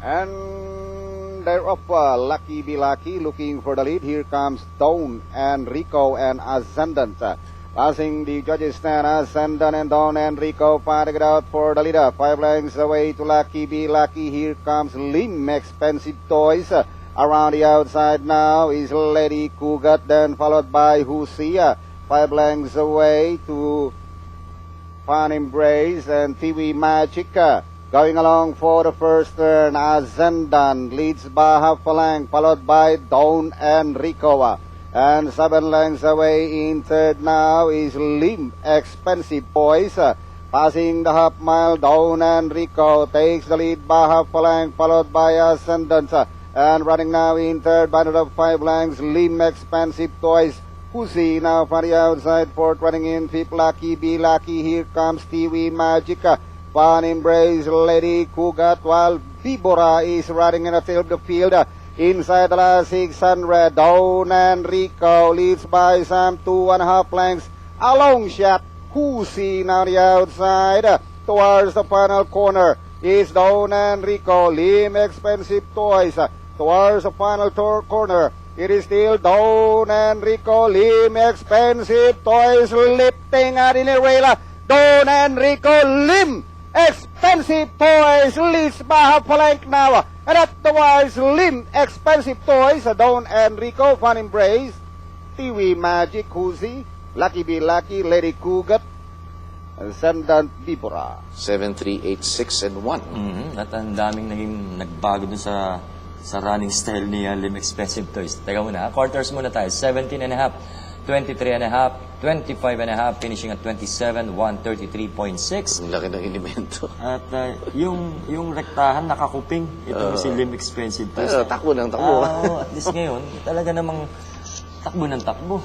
And they're off. Lucky Be Lucky looking for the lead. Here comes Dawn and Rico and Ascendant. Passing the judges stand, Ascendant and Dawn and Rico fighting it out for the leader. 5 lengths away to Lucky Be Lucky. Here comes Lim Expensive Toys. Around the outside now is Lady Kugat, then followed by Husia. 5 lengths away to Fun Embrace and Tiwi Magic. Going along for the first turn, Ascendant leads by half a length, followed by Dawn and Rico. And 7 lengths away in third now is Lim Expensive Boys. Passing the half mile, Dawn and Rico takes the lead by half a length, followed by Ascendant. And running now in third by another 5 lengths, Lim Expensive Toys. Pussy now from the outside, fourth running in fifth, Lucky Be Lucky. Here comes Tiwi Magic. Fun Embrace, Lady Kugat, while Vibora is running in the tail of the field. Inside the last 600, Dawn and Rico leads by some 2.5 lengths. A long shot, Pussy now the outside. Towards the final corner is Dawn and Rico, Lim Expensive Toys. Towards the final corner, it is still Dawn and Rico, Lim Expensive Toys lifting at in the rail. Dawn and Rico, Lim Expensive Toys leads by half a length now. And at the wise, Lim Expensive Toys, Dawn and Rico, Fun Embrace, Tiwi Magic, Husi, Lucky Be Lucky, Lady Kugat, Ascendant Vibora. 7, 3, 8, 6, and 1. At ang daming naging nagbago dun sa running style ni Lim Expensive Toys. Teka muna, quarters muna tayo. 17.5, 23.5, 25.5, finishing at 27, 133.6. Ang laki ng inimento. At yung rektahan nakakuping. Ito si Lim Expensive Toys. Takbo ng takbo. At least ngayon, talaga namang takbo ng takbo.